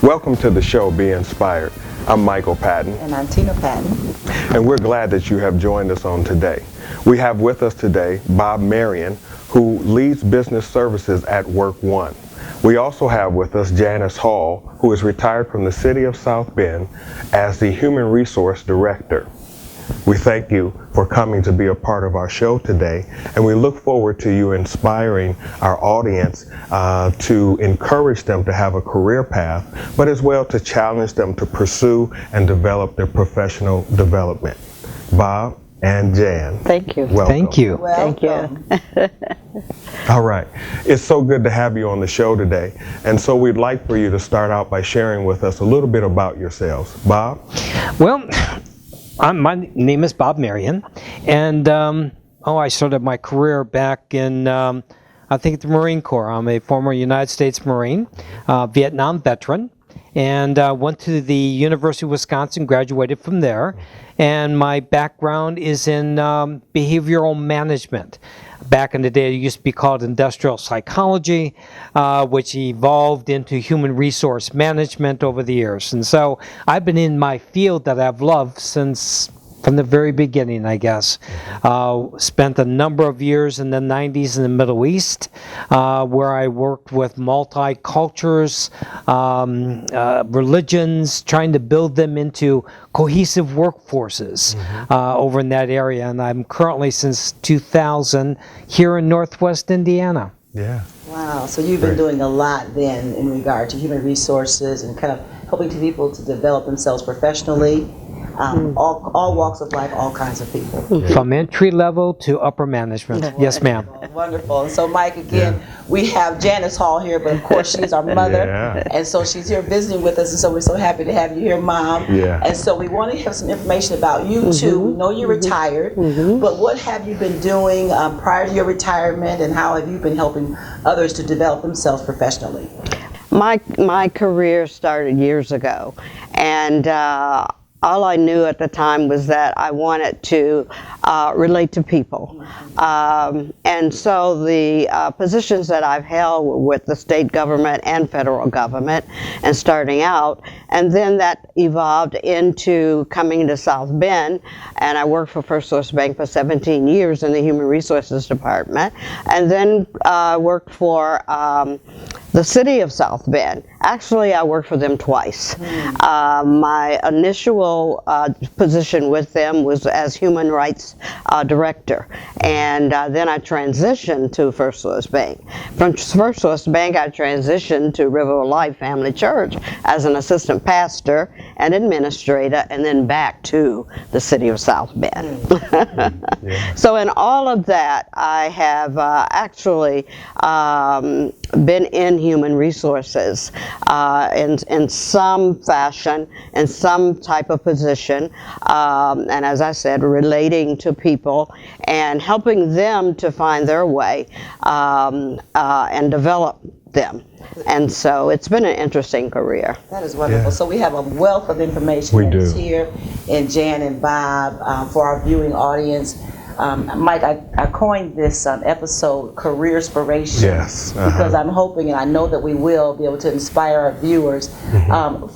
Welcome to the show, Be Inspired. I'm Michael Patton. And I'm Tina Patton. And we're glad that you have joined us on today. We have with us today Bob Marion, who leads business services at Work One. We also have with us Janice Hall, who is retired from the City of South Bend as the Human Resource Director. We thank you for coming to be a part of our show today, and we look forward to you inspiring our audience to encourage them to have a career path, but as well to challenge them to pursue and develop their professional development. Bob and Jan. Thank you. Welcome. Thank you. Welcome. Thank you. All right. It's so good to have you on the show today. And so we'd like for you to start out by sharing with us a little bit about yourselves. Bob? Well, my name is Bob Marion, and I started my career back in, I think, the Marine Corps. I'm a former United States Marine, Vietnam veteran, and went to the University of Wisconsin, graduated from there, and my background is in behavioral management. Back in the day, it used to be called industrial psychology, which evolved into human resource management over the years. And so I've been in my field that I've loved since from the very beginning, I guess. Spent a number of years in the 90s in the Middle East, where I worked with multi-cultures, religions, trying to build them into cohesive workforces over in that area. And I'm currently, since 2000, here in Northwest Indiana. Yeah. Wow, so you've been doing a lot then in regard to human resources and kind of helping people to develop themselves professionally. All walks of life, all kinds of people. From entry level to upper management. Yes, ma'am. Wonderful. And so, Mike, again, we have Janice Hall here, but of course she's our mother. Yeah. And so she's here visiting with us, and so we're so happy to have you here, Mom. Yeah. And so we want to have some information about you, too. We know you're retired, but what have you been doing prior to your retirement, and how have you been helping others to develop themselves professionally? My career started years ago, and all I knew at the time was that I wanted to relate to people. And so the positions that I've held were with the state government and federal government and starting out, and then that evolved into coming to South Bend, and I worked for First Source Bank for 17 years in the Human Resources Department, and then worked for the City of South Bend. Actually, I worked for them twice. My initial position with them was as Human Rights Director, and then I transitioned to First Source Bank. From First Source Bank, I transitioned to River of Life Family Church as an assistant pastor and administrator, and then back to the City of South Bend. So in all of that, I have actually been in human resources in some fashion, in some type of position, and as I said, relating to people and helping them to find their way and develop them. And so it's been an interesting career. That is wonderful. Yeah. So we have a wealth of information that's here in Jan and Bob for our viewing audience. Mike, I coined this episode Careerspiration. Yes. Because I'm hoping, and I know that we will be able to inspire our viewers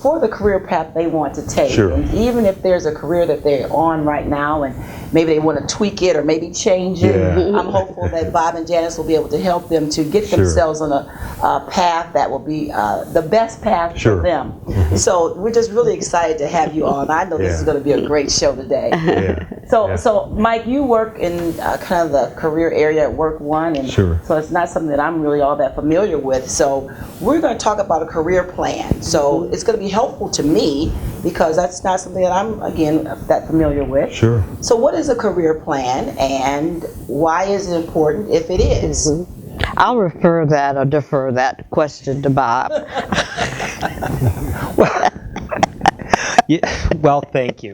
for the career path they want to take. Sure. And even if there's a career that they're on right now and maybe they want to tweak it or maybe change it, I'm hopeful that Bob and Janice will be able to help them to get themselves on a path that will be the best path for them. So we're just really excited to have you on. I know this is going to be a great show today. So Mike, you work in kind of the career area at Work One, and so it's not something that I'm really all that familiar with. So we're going to talk about a career plan. So it's going to be helpful to me because that's not something that I'm, again, that familiar with. Sure. So what is a career plan, and why is it important if it is? I'll defer that question to Bob. Well, thank you.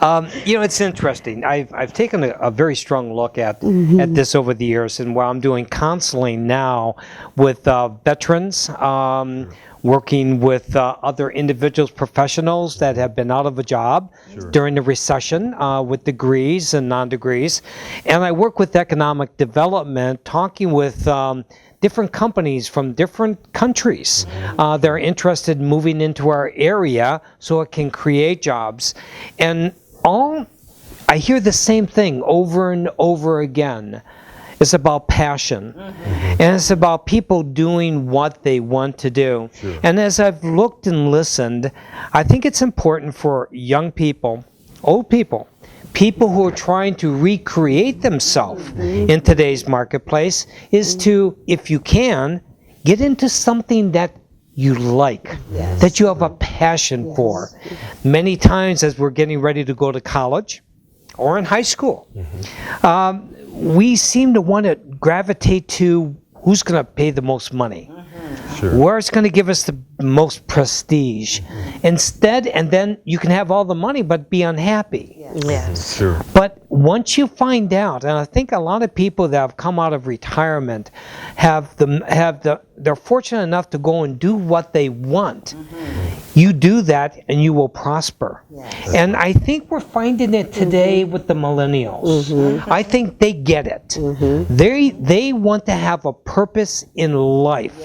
It's interesting. I've taken a very strong look at this over the years, and while I'm doing counseling now with veterans, working with other individuals, professionals that have been out of a job during the recession with degrees and non-degrees. And I work with economic development, talking with different companies from different countries that are interested in moving into our area so it can create jobs. And I hear the same thing over and over again. It's about passion. And it's about people doing what they want to do. And as I've looked and listened, I think it's important for young people, old people, people who are trying to recreate themselves in today's marketplace, is to, if you can, get into something that you like, that you have a passion for. Many times as we're getting ready to go to college or in high school, we seem to want to gravitate to who's going to pay the most money, where it's going to give us the most prestige. Instead, and then you can have all the money but be unhappy. But once you find out, and I think a lot of people that have come out of retirement they're fortunate enough to go and do what they want. You do that and you will prosper. And I think we're finding it today with the millennials. I think they get it. They want to have a purpose in life.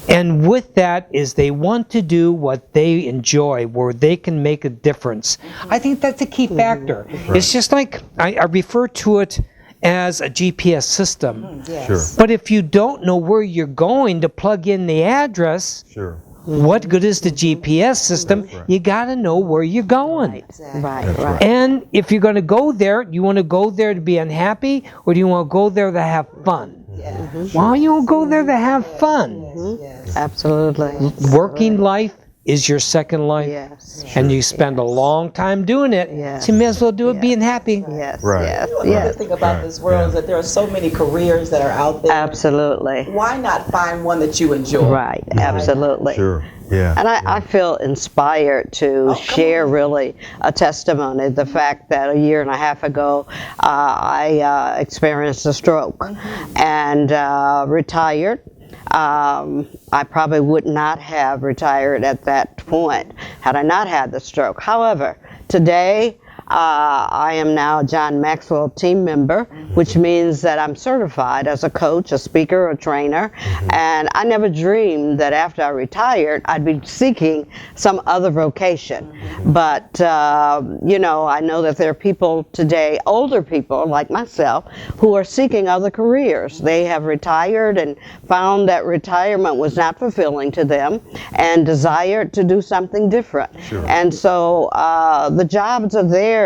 And with that is they want to do what they enjoy, where they can make a difference. I think that's a key factor. It's just like, I refer to it as a GPS system. But if you don't know where you're going to plug in the address, what good is the GPS system? You got to know where you're going. And if you're going to go there, you want to go there to be unhappy, or do you want to go there to have fun? Why don't you go there to have fun? Absolutely. Working life is your second life, and you spend a long time doing it, so you may as well do it being happy. The other thing about this world is that there are so many careers that are out there. Absolutely. Why not find one that you enjoy? Absolutely. And I feel inspired to share really a testimony. The fact that a year and a half ago I experienced a stroke and retired. I probably would not have retired at that point had I not had the stroke. However, today I am now a John Maxwell team member, which means that I'm certified as a coach, a speaker, a trainer, and I never dreamed that after I retired I'd be seeking some other vocation. But you know, I know that there are people today, older people like myself, who are seeking other careers. They have retired and found that retirement was not fulfilling to them and desired to do something different. And so the jobs are there. The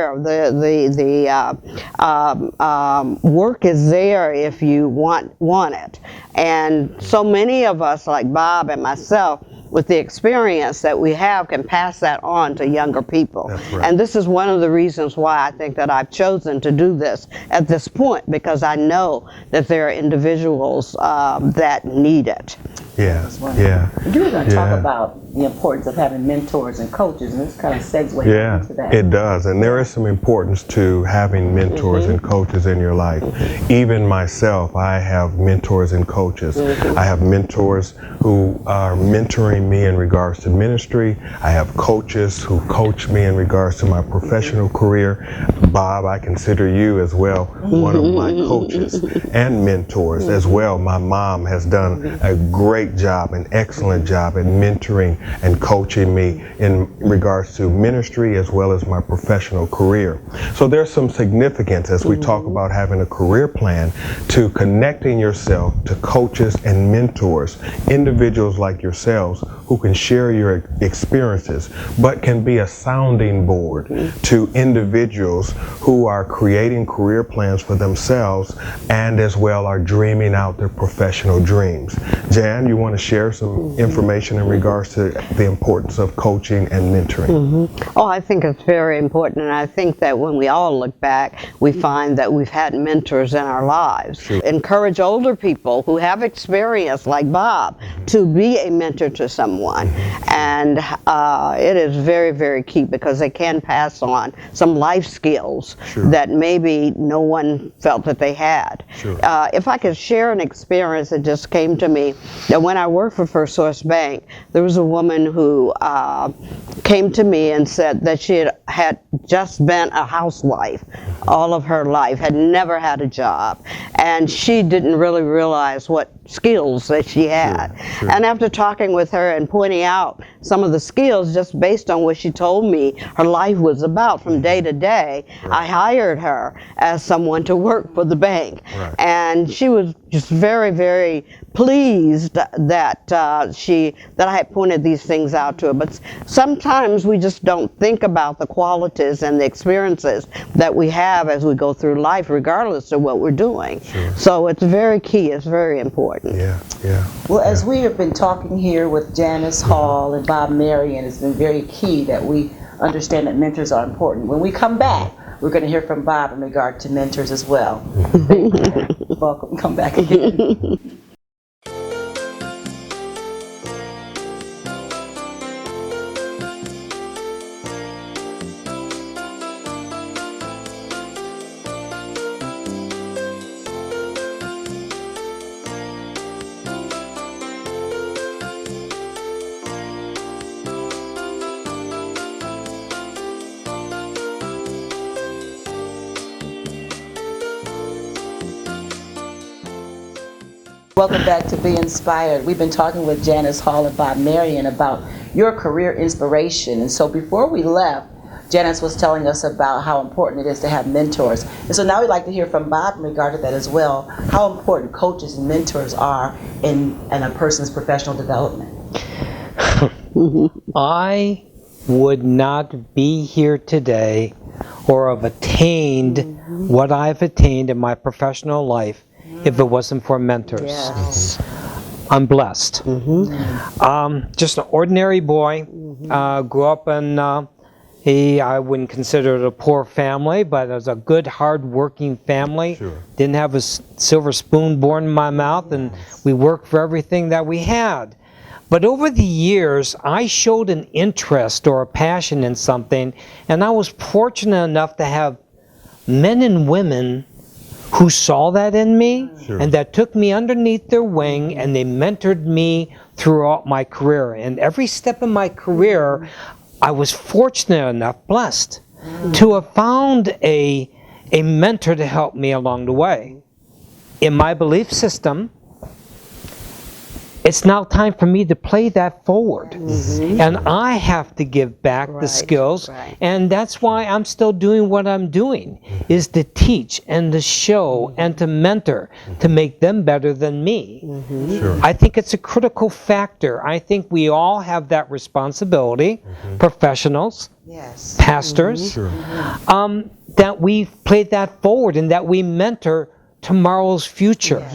work is there if you want it. And so many of us, like Bob and myself, with the experience that we have, can pass that on to younger people. And this is one of the reasons why I think that I've chosen to do this at this point, because I know that there are individuals that need it. You were going to talk about the importance of having mentors and coaches, and this kind of segues into that. It does, and there is some importance to having mentors and coaches in your life. Even myself, I have mentors and coaches. I have mentors who are mentoring me in regards to ministry. I have coaches who coach me in regards to my professional career. Bob, I consider you as well one of my coaches and mentors as well. My mom has done a great job, an excellent job in mentoring and coaching me in regards to ministry as well as my professional career. So there's some significance as we talk about having a career plan to connecting yourself to coaches and mentors, individuals like yourselves who can share your experiences, but can be a sounding board to individuals who are creating career plans for themselves and as well are dreaming out their professional dreams. Jan, you want to share some information in regards to the importance of coaching and mentoring? Oh, I think it's very important, and I think that when we all look back, we find that we've had mentors in our lives. Encourage older people who have experience, like Bob, to be a mentor to someone. someone. And it is very, very key because they can pass on some life skills that maybe no one felt that they had. If I could share an experience that just came to me, that when I worked for First Source Bank, there was a woman who came to me and said that she had just been a housewife all of her life, had never had a job, and she didn't really realize what skills that she had. And after talking with her and pointing out some of the skills just based on what she told me her life was about from day to day, I hired her as someone to work for the bank. And she was just very, very pleased that that I had pointed these things out to her. But sometimes we just don't think about the qualities and the experiences that we have as we go through life, regardless of what we're doing. So it's very key. It's very important. Well, as we have been talking here with Janice Hall and Bob Marion, it's been very key that we understand that mentors are important. When we come back, we're going to hear from Bob in regard to mentors as well. Welcome. Come back again. Welcome back to Be Inspired. We've been talking with Janice Hall and Bob Marion about your career inspiration. And so before we left, Janice was telling us about how important it is to have mentors. And so now we'd like to hear from Bob in regard to that as well, how important coaches and mentors are in a person's professional development. I would not be here today or have attained what I've attained in my professional life if it wasn't for mentors. I'm blessed. Just an ordinary boy, grew up in I wouldn't consider it a poor family, but it was a good, hard-working family. Didn't have a silver spoon born in my mouth, and we worked for everything that we had. But over the years, I showed an interest or a passion in something, and I was fortunate enough to have men and women who saw that in me and that took me underneath their wing, and they mentored me throughout my career. And every step in my career, I was fortunate enough, blessed, to have found a mentor to help me along the way. In my belief system, it's now time for me to play that forward. And I have to give back the skills. And that's why I'm still doing what I'm doing, is to teach and to show and to mentor, to make them better than me. I think it's a critical factor. I think we all have that responsibility, professionals, pastors, that we play that forward and that we mentor tomorrow's future.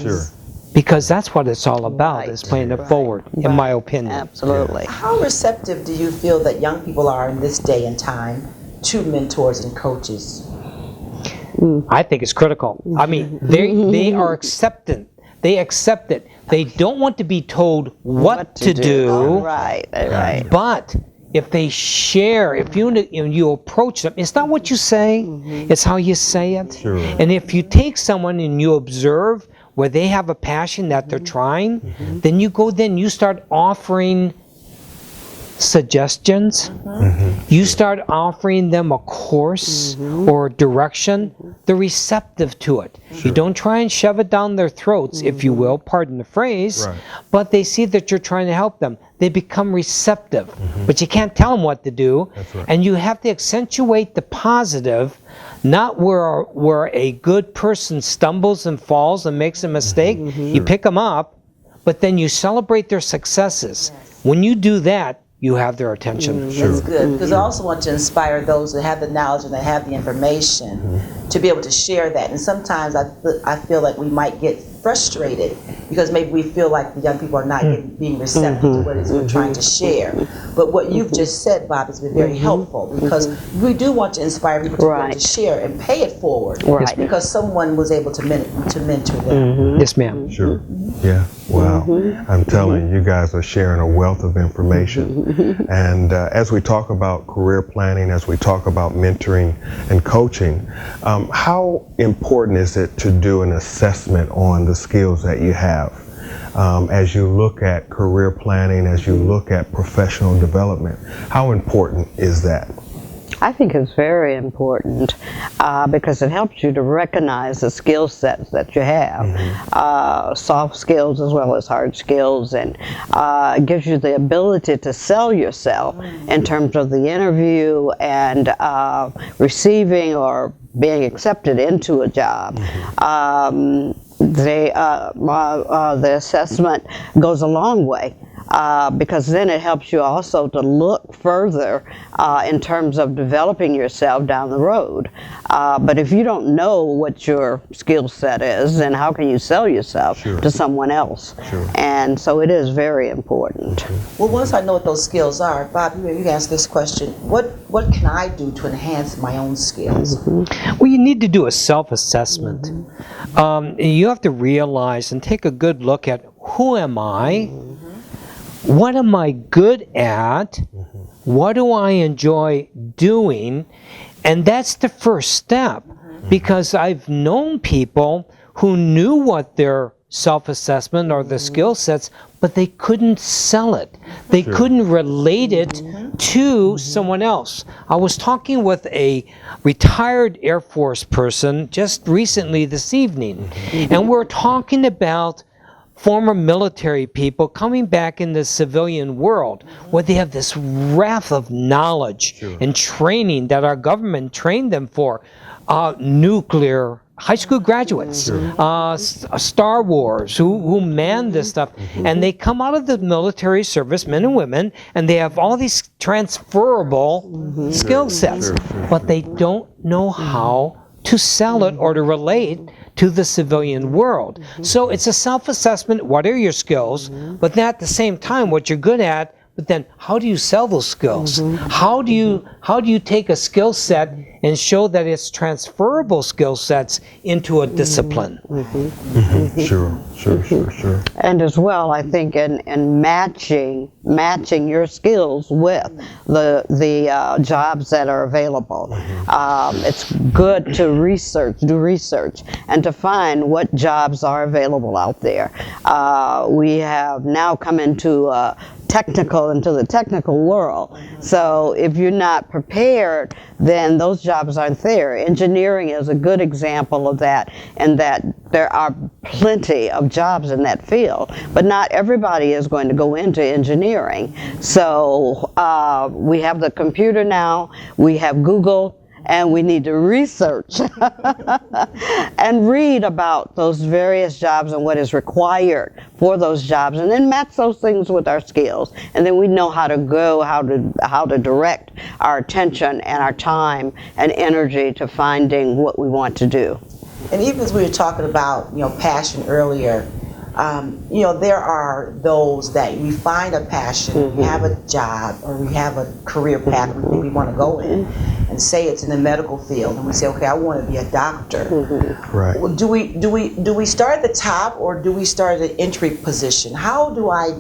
Because that's what it's all about, is playing it forward, in my opinion. Absolutely. How receptive do you feel that young people are in this day and time to mentors and coaches? I think it's critical. I mean, they are acceptant. They accept it. They don't want to be told what to do. But if they share, if you approach them, it's not what you say, it's how you say it. And if you take someone and you observe where they have a passion that they're trying, then you start offering suggestions. You start offering them a course or direction. They're receptive to it. You don't try and shove it down their throats, if you will, pardon the phrase, but they see that you're trying to help them. They become receptive. But you can't tell them what to do. And you have to accentuate the positive, not where a good person stumbles and falls and makes a mistake. You pick them up, but then you celebrate their successes. When you do that, you have their attention. That's good, because I also want to inspire those that have the knowledge and that have the information to be able to share that. And sometimes I feel like we might get frustrated because maybe we feel like the young people are not being receptive to what it is we're trying to share. But what you've just said, Bob, has been very helpful, because we do want to inspire people to, be able to share and pay it forward, Right. because someone was able to mentor them. Yes, ma'am. Sure. Yeah. Wow. I'm telling you, you guys are sharing a wealth of information. And as we talk about career planning, as we talk about mentoring and coaching, how important is it to do an assessment on the skills that you have? As you look at career planning, as you look at professional development, how important is that? I think it's very important because it helps you to recognize the skill sets that you have, soft skills as well as hard skills, and it gives you the ability to sell yourself in terms of the interview and receiving or being accepted into a job. The assessment goes a long way. Because then it helps you also to look further in terms of developing yourself down the road. But if you don't know what your skill set is, then how can you sell yourself to someone else? And so it is very important. Well, once I know what those skills are, Bob, you can answer this question. What can I do to enhance my own skills? Well, you need to do a self-assessment. You have to realize and take a good look at, who am I? What am I good at? What do I enjoy doing? And that's the first step, because I've known people who knew what their self-assessment or the skill sets, but they couldn't sell it. They couldn't relate it to someone else. I was talking with a retired Air Force person just recently this evening, and we're talking about former military people coming back in the civilian world, where they have this raft of knowledge and training that our government trained them for. Nuclear, high school graduates, Star Wars, who man this stuff. And they come out of the military service, men and women, and they have all these transferable skill sets, but they don't know how to sell it or to relate to the civilian world. So it's a self-assessment. What are your skills? But then at the same time, what you're good at. But then, how do you sell those skills? How do you take a skill set and show that it's transferable skill sets into a discipline? Sure. And as well, I think in matching your skills with the jobs that are available. It's good to do research, and to find what jobs are available out there. We have now come into the technical world. So if you're not prepared, then those jobs aren't there. Engineering is a good example of that, and that there are plenty of jobs in that field, but not everybody is going to go into engineering. So we have the computer now, we have Google, and we need to research and read about those various jobs and what is required for those jobs, and then match those things with our skills. And then we know how to direct our attention and our time and energy to finding what we want to do. And even as we were talking about, passion earlier, there are those that we find a passion, we have a job, or we have a career path we think we want to go in, and say it's in the medical field, and we say, okay, I want to be a doctor. Right. Do we start at the top, or do we start at the entry position? How do I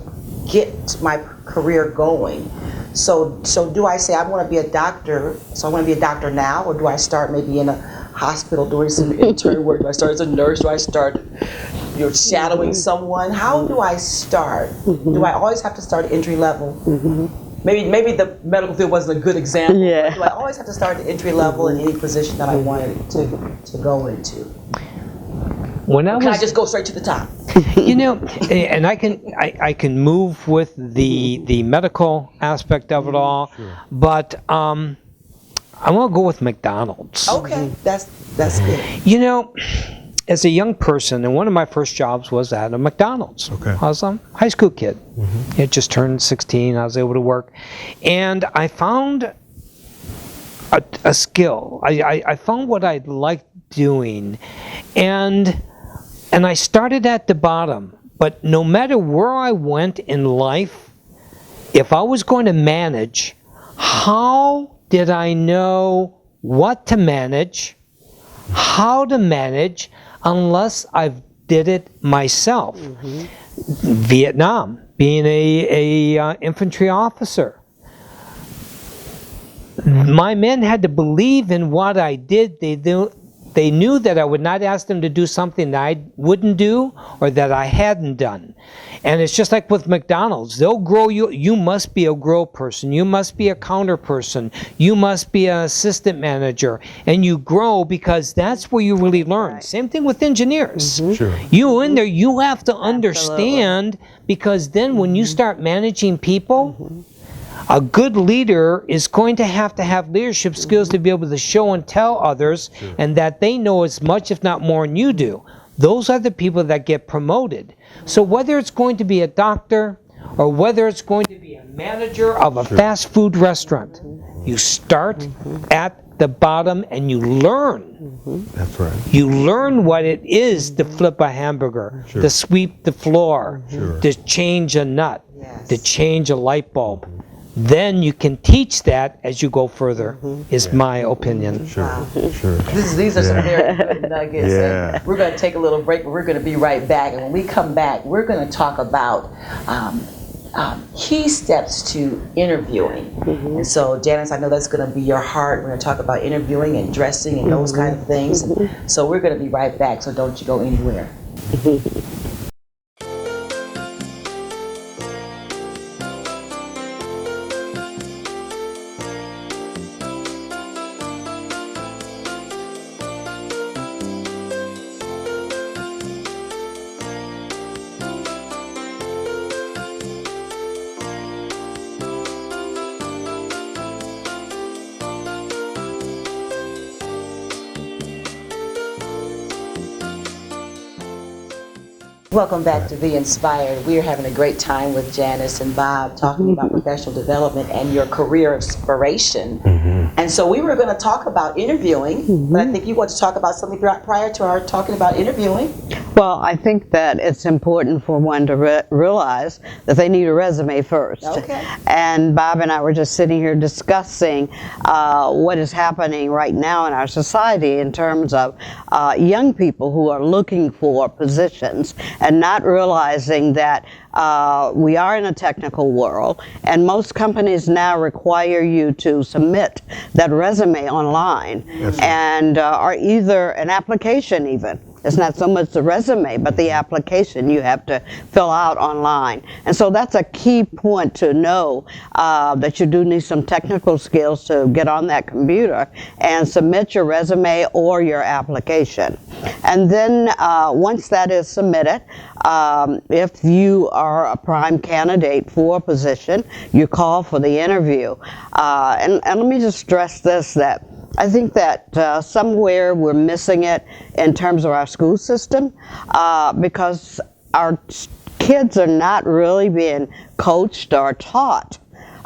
get my career going? So do I say I want to be a doctor, so I want to be a doctor now, or do I start maybe in a hospital doing some intern work? Do I start as a nurse? Do I start shadowing someone? How do I start? Do I always have to start at entry level? Maybe the medical field wasn't a good example. Yeah. Do I always have to start at entry level in any position that I wanted to go into? Can I just go straight to the top? And I can move with the medical aspect of it all, but I want to go with McDonald's. Okay, that's good. As a young person, and one of my first jobs was at a McDonald's. Okay. I was a high school kid. I had just turned 16. I was able to work. And I found a skill. I found what I liked doing. And I started at the bottom, But no matter where I went in life, if I was going to manage, how did I know what to manage, how to manage, unless I did it myself? Vietnam, being a infantry officer, my men had to believe in what I did. They knew that I would not ask them to do something that I wouldn't do or that I hadn't done. And it's just like with McDonald's. They'll grow you. You must be a grow person. You must be a counter person. You must be an assistant manager. And you grow because that's where you really learn. Right. Same thing with engineers. Sure. You in there, you have to understand, because then when you start managing people, a good leader is going to have leadership skills to be able to show and tell others, and that they know as much, if not more, than you do. Those are the people that get promoted. So whether it's going to be a doctor or whether it's going to be a manager of a fast food restaurant, you start at the bottom and you learn. That's right. You learn what it is to flip a hamburger, to sweep the floor, to change a nut, to change a light bulb. Then you can teach that as you go further, is my opinion. Sure. These are some very good nuggets. And we're going to take a little break, but we're going to be right back. And when we come back, we're going to talk about key steps to interviewing. And so, Janice, I know that's going to be your heart. We're going to talk about interviewing and dressing and those kind of things. And so we're going to be right back, so don't you go anywhere. Welcome back to Be Inspired. We are having a great time with Janice and Bob talking about professional development and your career inspiration. And so we were going to talk about interviewing, but I think you want to talk about something prior to our talking about interviewing. Well, I think that it's important for one to realize that they need a resume first. Okay. And Bob and I were just sitting here discussing what is happening right now in our society in terms of young people who are looking for positions and not realizing that we are in a technical world, and most companies now require you to submit that resume online, and or either an application even. It's not so much the resume, but the application you have to fill out online. And so that's a key point to know, that you do need some technical skills to get on that computer and submit your resume or your application. And then once that is submitted, if you are a prime candidate for a position, you call for the interview. And let me just stress this, that I think that somewhere we're missing it in terms of our school system, because our kids are not really being coached or taught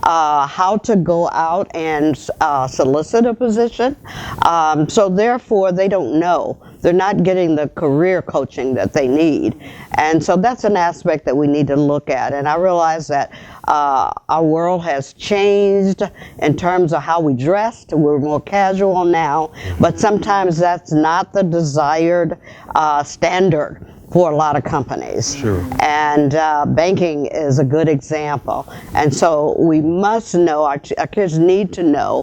how to go out and solicit a position. So therefore they don't know. They're not getting the career coaching that they need. And so that's an aspect that we need to look at. And I realize that our world has changed in terms of how we dressed. We're more casual now, but sometimes that's not the desired standard for a lot of companies. Sure. And banking is a good example. And so we must know, our kids need to know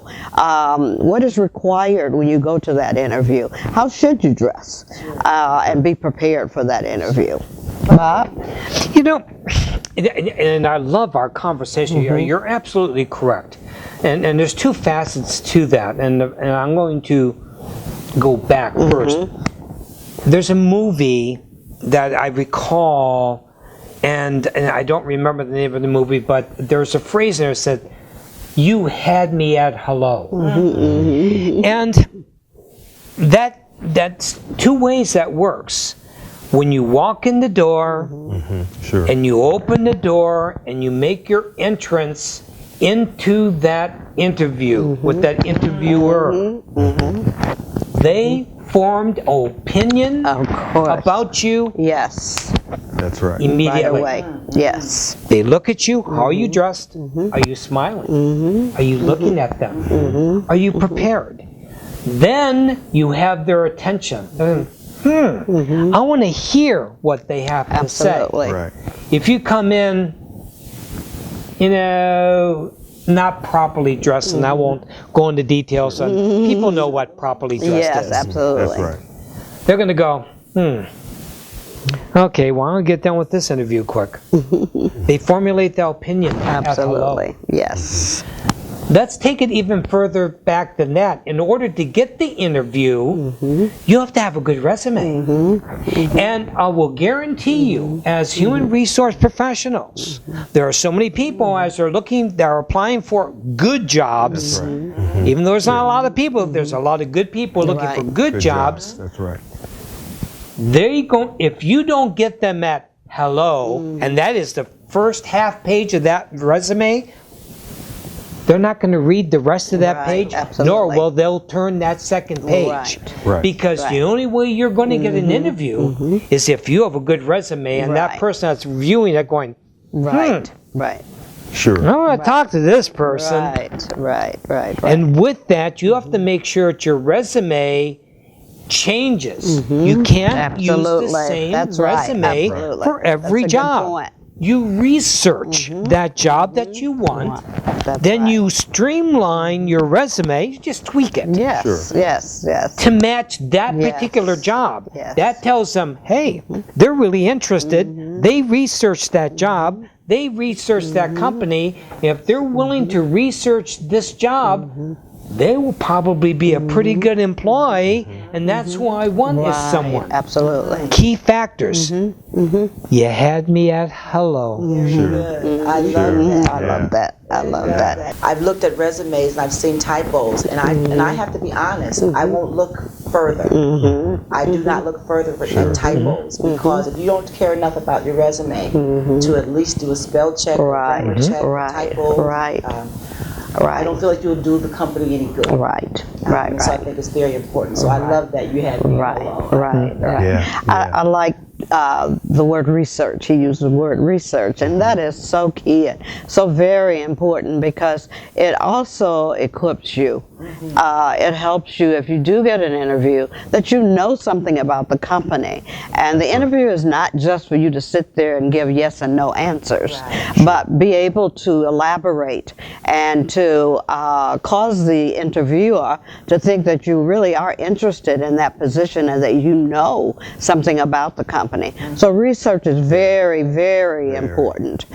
what is required when you go to that interview. How should you dress and be prepared for that interview? Bob? You know, and I love our conversation. You're absolutely correct. And there's two facets to that. And I'm going to go back first. There's a movie that I recall, and I don't remember the name of the movie, but there's a phrase in there that said, "You had me at hello." And that's two ways that works. When you walk in the door, and you open the door, and you make your entrance into that interview with that interviewer, they formed opinion Of course. about you Yes. That's right. Right immediately. away. Yes. They look at you. How are you dressed? Are you smiling? Are you looking at them? Are you prepared? Then you have their attention. I want to hear what they have to say. Absolutely. Right. If you come in, not properly dressed, and I won't go into details on, people know what properly dressed Yes, is. absolutely. That's right. They're going to go, okay, well, I'll get done with this interview quick. They formulate their opinion at hello. Absolutely. Yes. Let's take it even further back than that. In order to get the interview, you have to have a good resume. And I will guarantee you, as human resource professionals, there are so many people as they're applying for good jobs. Even though there's not a lot of people, there's a lot of good people looking for good jobs. That's right. There you go. If you don't get them at hello, and that is the first half page of that resume, they're not going to read the rest of that Right, page, absolutely. nor will they'll turn that second page. Right. Because Right. the only way you're going to get an interview is if you have a good resume and that Right. person that's reviewing it going, Right. Right. Sure. I want to talk to this person. Right. And with that, you have to make sure that your resume changes. You can't use the Absolutely. same That's right. resume Absolutely. for every That's a good job. point. You research that job that you want, That's then right. you streamline your resume, you just tweak it Yes. Sure. Yes. Yes. to match that Yes. particular job. Yes. That tells them, hey, they're really interested. They researched that job. They researched that company. If they're willing to research this job, they will probably be a pretty good employee, and that's who I want is someone. Absolutely. Key factors. You had me at hello. I love that. I love that. I love that. I've looked at resumes and I've seen typos, and I have to be honest. I won't look further. I do not look further for typos because if you don't care enough about your resume to at least do a spell check, Right. grammar check, Right. typos, Right. I Right. don't feel like you'll do the company any good. Right. Right. So I think it's very important. So I love that you had me Right. hello. Right. Yeah. I like the word research. He used the word research, and that is so key and so very important because it also equips you. It helps you if you do get an interview that you know something about the company. And the interview is not just for you to sit there and give yes and no answers, but be able to elaborate and to cause the interviewer to think that you really are interested in that position and that you know something about the company. So research is very, very important.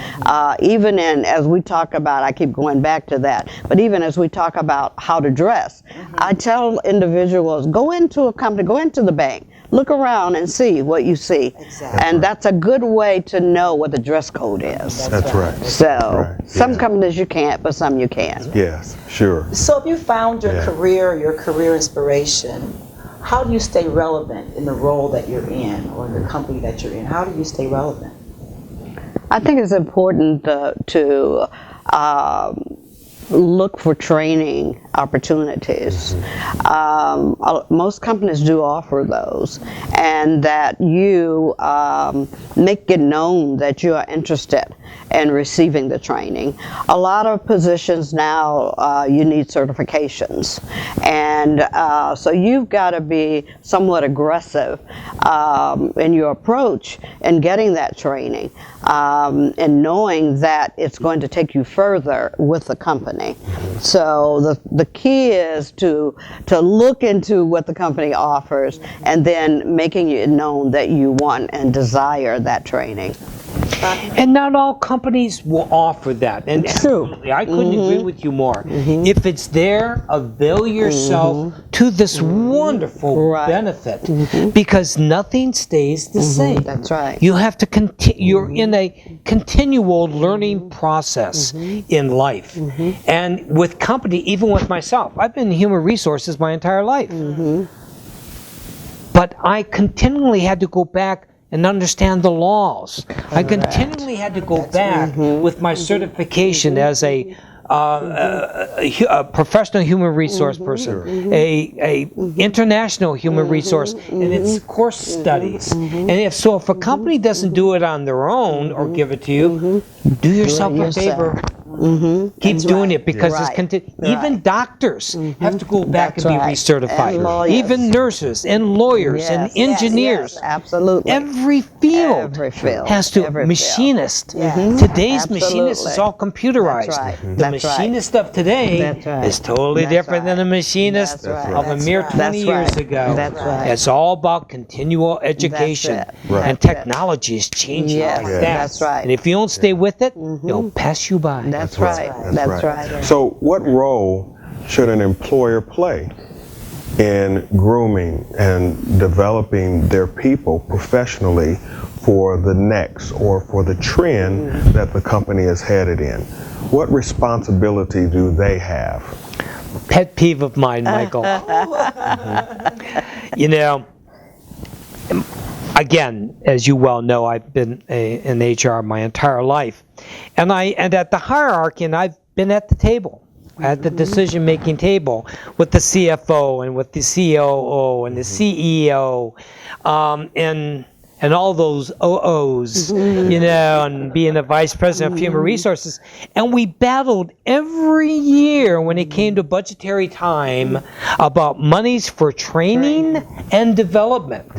Even as we talk about, I keep going back to that, but even as we talk about how to dress, I tell individuals, go into a company, go into the bank, look around and see what you see. Exactly. And that's a good way to know what the dress code is. That's right. So some yeah. companies you can't, but some you can. Yes. Sure. So if you found your Yeah. career, your career inspiration, how do you stay relevant in the role that you're in or the company that you're in? How do you stay relevant? I think it's important to look for training opportunities. Most companies do offer those, and that you make it known that you are interested in receiving the training. A lot of positions now you need certifications, and so you've got to be somewhat aggressive in your approach in getting that training, and knowing that it's going to take you further with the company. So the key is to look into what the company offers and then making it known that you want and desire that training. And not all companies will offer that. And absolutely, I couldn't agree with you more. If it's there, avail yourself to this wonderful benefit, because nothing stays the same. That's right. You have to you're in a continual learning process in life. And with company, even with myself, I've been in human resources my entire life. But I continually had to go back and understand the laws. I continually had to go back with my certification as a a professional human resource person, a international human resource, and it's course studies. And if a company doesn't do it on their own or give it to you, do yourself a favor. Keep doing it, because even doctors have to go back and be recertified. Even nurses and lawyers and engineers. Absolutely. Every field has to. Machinist. Today's machinist is all computerized. The machinist of today is totally different than the machinist of a mere 20 years ago. It's all about continual education, and technology is changing like that. And if you don't stay with it, it'll pass you by. That's right. That's right. So what role should an employer play in grooming and developing their people professionally for the next or for the trend that the company is headed in? What responsibility do they have? Pet peeve of mine, Michael. You know, again, as you well know, I've been in HR my entire life, and at the hierarchy, and I've been at the table, at the decision-making table with the CFO and with the COO and the CEO, and all those OOs, you know, and being the vice president of human resources. And we battled every year when it came to budgetary time about monies for training and development.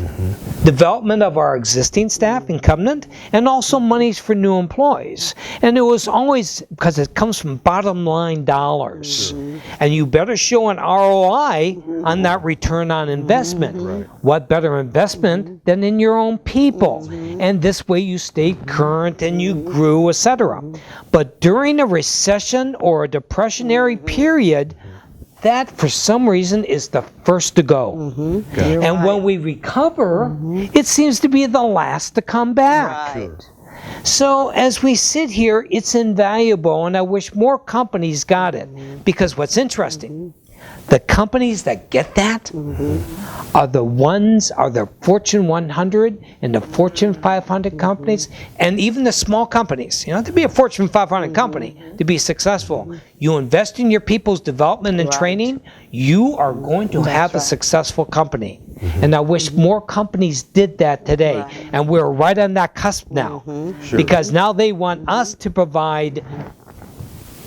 Development of our existing staff, incumbent, and also monies for new employees. And it was always, because it comes from bottom line dollars. And you better show an ROI on that return on investment. What better investment than in your own people? And this way you stayed current and you grew, etc. But during a recession or a depressionary period, that for some reason is the first to go. And when we recover, it seems to be the last to come back. So as we sit here, it's invaluable, and I wish more companies got it. Because what's interesting, the companies that get that are the Fortune 100 and the Fortune 500 companies, and even the small companies. You know, to be a Fortune 500 company, to be successful, you invest in your people's development and training, you are going to have a successful company. And I wish more companies did that today. And we're right on that cusp now. Because now they want us to provide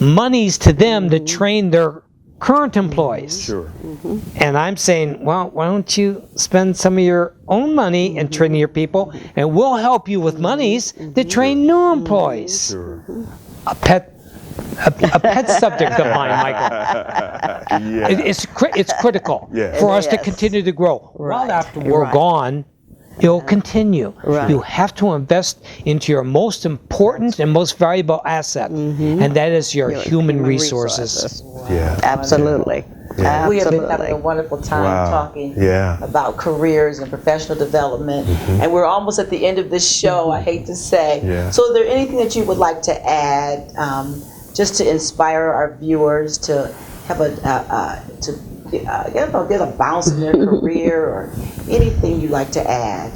monies to them to train their current employees. And I'm saying, well, why don't you spend some of your own money in training your people, and we'll help you with monies to train new employees. A pet subject of mine, Michael. It's critical for us to continue to grow. Well, after we're gone, it'll continue. You have to invest into your most important and most valuable asset, and that is your human resources. Absolutely. We have been having a wonderful time talking about careers and professional development, and we're almost at the end of this show, I hate to say. So is there anything that you would like to add, just to inspire our viewers to have get a bounce in their career, or anything you'd like to add?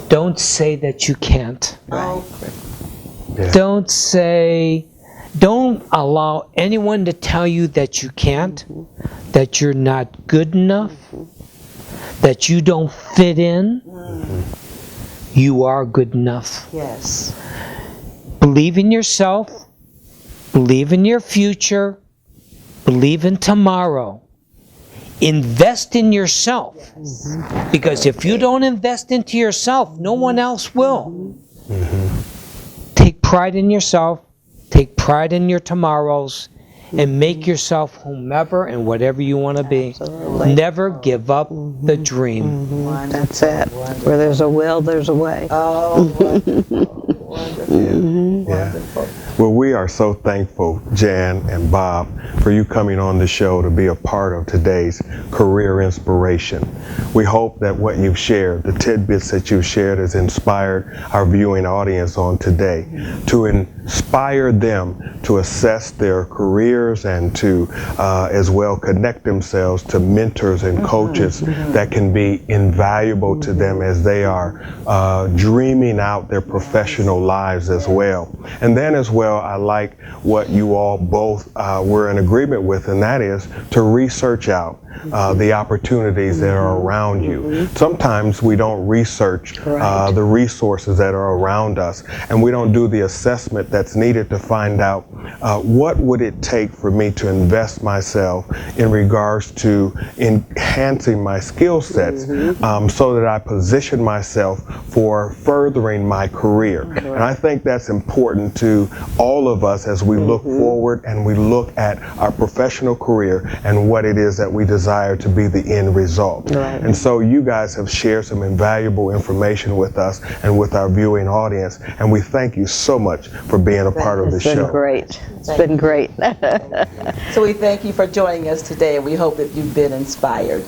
Don't say that you can't. Don't allow anyone to tell you that you can't, that you're not good enough, that you don't fit in. You are good enough. Yes. Believe in yourself. Believe in your future. Believe in tomorrow. Invest in yourself. Because if you don't invest into yourself, no one else will. Take pride in yourself. Take pride in your tomorrows. And make yourself whomever and whatever you want to be. Never give up the dream. That's it. Where there's a will, there's a way. Oh, wonderful. Wonderful. Well, we are so thankful, Jan and Bob, for you coming on the show to be a part of today's Career Inspiration. We hope that what you've shared, the tidbits that you've shared, has inspired our viewing audience on today, to inspire them to assess their careers and to as well connect themselves to mentors and coaches that can be invaluable to them as they are dreaming out their professional lives as well. And then as well, I like what you all both were in agreement with, and that is to research out the opportunities that are around you. Sometimes we don't research the resources that are around us, and we don't do the assessment that's needed to find out what would it take for me to invest myself in regards to enhancing my skill sets so that I position myself for furthering my career. And I think that's important to all of us as we look forward and we look at our professional career and what it is that we desire to be the end result. And so you guys have shared some invaluable information with us and with our viewing audience, and we thank you so much for being a part of the show. It's been great. It's been great. So we thank you for joining us today, and we hope that you've been inspired.